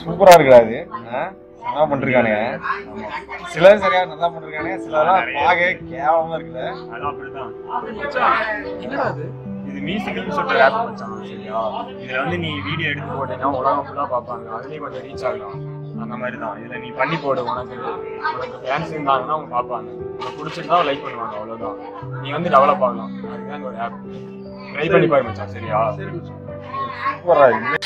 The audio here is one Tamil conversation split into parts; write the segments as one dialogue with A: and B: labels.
A: சூப்பரா இருக்குடா இது. நல்லா பண்ணிருக்கானே. சிலர் சரியா நல்லா பண்ணிருக்கானே, சிலர்லாம் பாக்க கேவலமா இருக்குல்ல.
B: அது அப்படிதான். என்னடா அது? இது மியூசிக்கல்னு சொல்லிட்டு ரேப் மச்சான். சரியா, இதுல வந்து நீ வீடியோ எடுத்து போட்டீங்கன்னா உலகம் ஃபுல்லா பார்ப்பாங்க, அதுலயும் கொஞ்சம் ரீச் ஆகலாம். அந்த மாதிரி தான் இதுல நீ பண்ணி போடு. உனக்கு ஃபேன்ஸ் இருந்தாங்கன்னா அவங்க பார்ப்பாங்க, உனக்கு பிடிச்சிருந்தா லைக் பண்ணுவாங்க, அவ்வளவுதான். நீ வந்து டெவலப் ஆகலாம். அதுதான் ஒரு ஆப். ட்ரை பண்ணி பாரு மச்சான். சரியா?
A: சூப்பரா இருக்கு.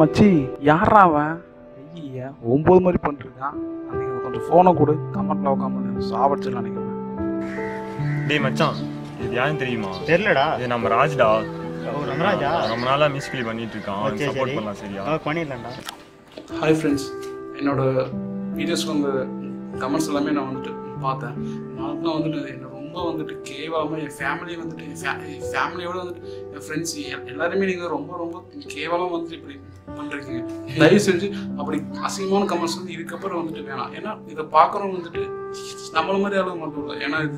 C: மச்சி யாரா அவன்? ஐயா 9 மாதிரி பண்ணிருக்கான். அன்னைக்கு கொஞ்சம் ஃபோனை கொடு, கமெண்ட்ல உட்காந்து சாவடிச்சிடலாம். நினைக்கிறேன்.
B: டேய் மச்சான், இது யாருன்னு தெரியுமா?
D: தெரியலடா.
B: இது நம்ம ராஜ்டா.
D: ரமராஜா
B: ரொம்ப நாளா மியூசிக்கலி பண்ணிட்டு இருக்கான். சப்போர்ட் பண்ணலாம். சரியா?
D: பண்ணிடலாம்டா.
C: ஹாய் ஃப்ரெண்ட்ஸ், என்னோட வீடியோஸ் வந்து கமெண்ட்ஸ் எல்லாமே நான் வந்துட்டு பார்த்தேன். நான் வந்துட்டு என்ன ரொம்ப வந்துட்டு கேவலமாக என் ஃபேமிலி வந்துட்டு என் ஃபேமிலியோட வந்துட்டு என் ஃப்ரெண்ட்ஸ் எல்லாருமே நீங்கள் ரொம்ப ரொம்ப கேவலம் வந்துட்டு இப்படி பண்ணிருக்கீங்க. தயவு செஞ்சு அப்படி அசிங்கமான கமெண்ட்ஸ் வந்து இதுக்கப்புறம் வந்துட்டு வேணாம். ஏன்னா இதை பார்க்குறவங்க வந்துட்டு நம்மள மாதிரி அளவு மட்டும் இல்லை, ஏன்னா இது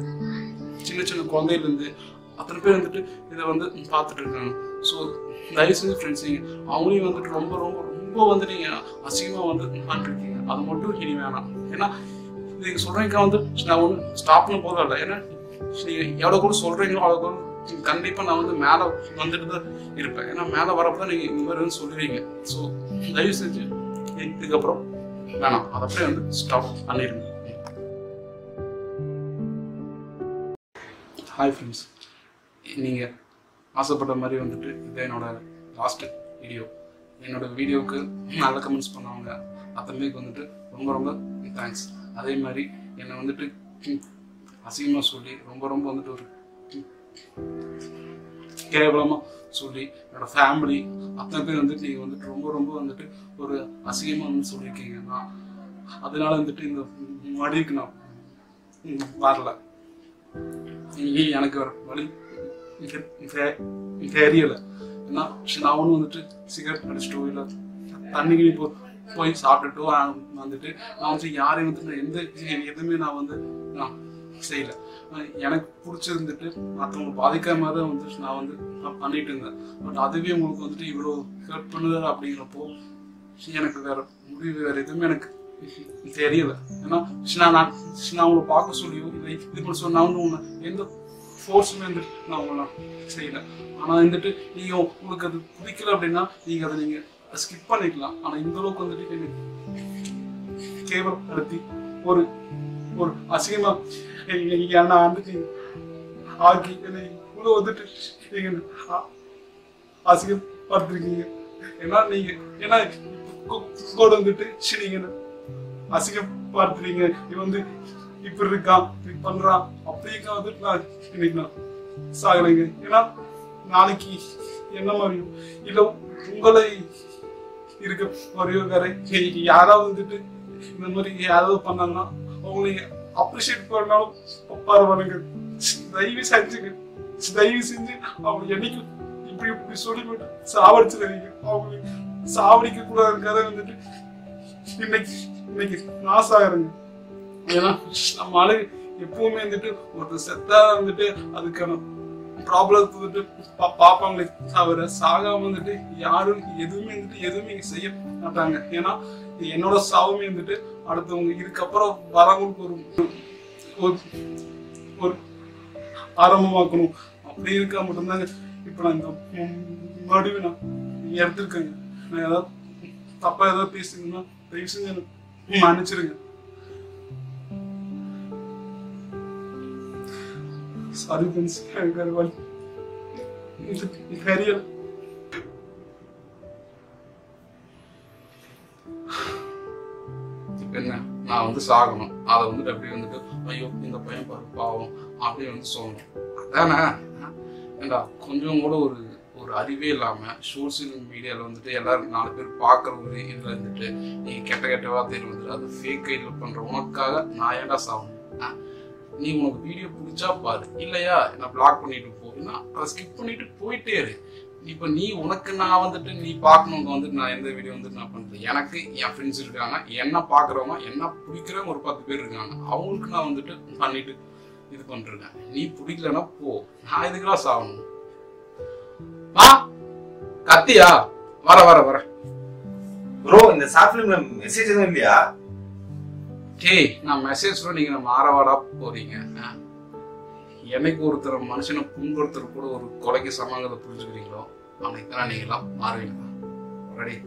C: சின்ன சின்ன குழந்தையிலேருந்து அத்தனை பேர் வந்துட்டு இதை வந்து பார்த்துட்டு இருக்காங்க. ஸோ தயவு செஞ்சு ஃப்ரெண்ட்ஸ் நீங்கள் அவங்களையும் வந்துட்டு ரொம்ப ரொம்ப ரொம்ப வந்து நீங்கள் அசிங்கமாக வந்து பண்ணிருக்கீங்க. அது மட்டும் இனி வேணாம். ஏன்னா நீங்கள் சொல்கிறீங்க வந்து நான் ஒன்று ஸ்டாப்னு போதும் இல்லை. ஏன்னா நீங்கள் எவ்வளோ கூட சொல்கிறீங்களோ அவ்வளோ கூட கண்டிப்பாக நான் வந்து மேலே வந்துட்டு தான் இருப்பேன். ஏன்னா மேலே வரப்போ தான் நீங்கள் இந்த மாதிரி வந்து சொல்லுவீங்க. ஸோ தயவு செஞ்சு இதுக்கப்புறம் வேணாம், அதை அப்படியே வந்து ஸ்டாப் பண்ணிடுங்க. ஹாய் ஃப்ரெண்ட்ஸ், நீங்கள் ஆசைப்பட்ட மாதிரி வந்துட்டு இது என்னோட லாஸ்ட் வீடியோ. என்னோட வீடியோவுக்கு நல்ல கமெண்ட்ஸ் பண்ணவங்க அத்தனைக்கு வந்துட்டு ரொம்ப ரொம்ப தேங்க்ஸ். அதே மாதிரி என்னை வந்துட்டு அசிங்கமாக சொல்லி ரொம்ப ரொம்ப வந்துட்டு ஒரு கேவலமாக சொல்லி என்னோட ஃபேமிலி அத்தனை பேர் வந்துட்டு நீங்கள் வந்துட்டு ரொம்ப ரொம்ப வந்துட்டு ஒரு அசிங்கமாக வந்து சொல்லியிருக்கீங்க. நான் அதனால வந்துட்டு இந்த மடிக்கு நான் வரல. எனக்கு வர வழி தெரியலை. ஏன்னா நான் ஒன்றும் வந்துட்டு சிகரெட் அடிச்சிட்டோ இல்லை தண்ணி கிணி போய் சாப்பிட்டுட்டோ வந்துட்டு நான் வந்துட்டு யாரையும் வந்துட்டு எந்த எதுவுமே நான் வந்து நான் செய்யலை. எனக்கு பிடிச்சிருந்துட்டு மற்றவங்க பாதிக்காம தான் வந்துட்டு நான் வந்து பண்ணிட்டு இருந்தேன். பட் அதுவே உங்களுக்கு வந்துட்டு இவ்வளோ ஹெல்ப் பண்ணுது அப்படிங்கிறப்போ எனக்கு வேற முடிவு வேற எதுவுமே எனக்கு தெரியலை. ஏன்னா நான் உங்களை பார்க்க சொல்லியோ இல்லை இது பண்ண சொல்லி நான் வந்து உங்களை எந்த ஃபோர்ஸுமே வந்துட்டு நான் உங்களை செய்யலை. ஆனால் வந்துட்டு நீங்கள் உங்களுக்கு அது பிடிக்கல அப்படின்னா நீங்கள் அதை நீங்கள் ஸ்கிப் பண்ணிக்கலாம். ஆனால் இந்த அளவுக்கு வந்துட்டு எனக்கு கேவலப்படுத்தி ஒரு ஒரு அசிங்கமா என்ன வந்துட்டு ஆக்கி என்னை இவ்வளோ வந்துட்டு நீங்க அசிங்கம் பார்த்துருக்கீங்க. ஏன்னா நீங்க ஏன்னா கூட வந்துட்டு நீங்க அசிங்கம் பார்த்துறீங்க. இது வந்து இப்படி இருக்கான் இப்படி பண்றான் அப்படிங்க வந்துட்டு நான் இன்னைக்கு நான் சாகுறேங்க. ஏன்னா நாளைக்கு என்ன மாதிரியும் இல்லை உங்களை இருக்க மாதிரியோ வேற யாராவது வந்துட்டு இந்த மாதிரி யாராவது பண்ணாங்கன்னா அவங்களை அப்ரிஷியேட் பண்ணாலும் பரவாயில்லைங்க. தயவு செஞ்சுங்க, தயவு செஞ்சு அவங்க என்னைக்கும் இப்படி இப்படி சொல்லி போட்டு சாவடிச்சிருக்கீங்க. அவங்களுக்கு சாவடிக்க கூடாதுக்காக வந்துட்டு இன்னைக்கு நாசாகிறேங்க. ஏன்னா நம்ம ஆளு எப்பவுமே வந்துட்டு ஒருத்தர் செத்தா வந்துட்டு அதுக்கான ப்ராப்ளத்தை வந்துட்டு பார்ப்பாங்களே தவிர சாகாம வந்துட்டு யாரும் எதுவுமே செய்ய மாட்டாங்க. ஏன்னா என்னோட சாவுமே வந்துட்டு அடுத்தவங்க இதுக்கப்புறம் வரவங்களுக்கு ஒரு ஆரம்பமாக்கணும். அப்படி இருக்கா மட்டும்தாங்க இப்ப நான் இந்த முடிவு நான் எடுத்திருக்கேங்க. நான் ஏதாவது தப்பா ஏதாவது பேசுங்கன்னா தயவு செஞ்சு எனக்கு மன்னிச்சிருங்க. சாரி ஃப்ரெண்ட்ஸ், எனக்கு தெரியல. என்ன நான் வந்து சாகணும், அதை வந்துட்டு அப்படியே வந்துட்டு ஐயோ இந்த பையன் பாரு பாவம் அப்படியே வந்து சொல்லணும். அதானே ஏண்டா கொஞ்சம் கூட ஒரு ஒரு அறிவே இல்லாம சோசியல் மீடியால வந்துட்டு எல்லாரும் 4 பேர் பாக்குற ஒரு இதுல இருந்துட்டு நீ கெட்ட கெட்ட வார்த்தைகள் வந்துட்டு அது ஃபேக் ஐடியில பண்ற உனக்காக நான் ஏன்டா சாகணும்? நீ உனக்கு வீடியோ பிடிச்சா பாரு, இல்லையா என்ன பிளாக் பண்ணிட்டு போனா அதை ஸ்கிப் பண்ணிட்டு போயிட்டே இரு. இப்ப நீ உனக்கு நான் வந்துட்டு நீ பாக்கணுங்க வந்துட்டு நான் எந்த வீடியோ வந்துட்டு நான் பண்றேன். எனக்கு என் ஃப்ரெண்ட்ஸ் இருக்காங்க, என்ன பாக்குறவங்க என்ன பிடிக்கிறவங்க ஒரு 10 பேர் இருக்காங்க, அவங்களுக்கு நான் வந்துட்டு பண்ணிட்டு இது பண்றேன். நீ பிடிக்கலன்னா போ, நான் இதுக்கெல்லாம் சாகணும். கத்தியா வர வர வர
A: ப்ரோ இந்த ஷார்ட் ஃபிலிம்ல மெசேஜ் எதுவும் இல்லையா?
C: டேய் நான் மெசேஜ் நீங்க மாறவாடா போறீங்க. என்னைக்கு ஒருத்தர் மனுஷனை புண்படுத்துற கூட ஒரு கொலைக்கு சமங்கிறத புரிஞ்சுக்கிறீங்களோ அன்னைக்கு தான் நீங்க எல்லாம் மாறுவீங்க. ரெடி?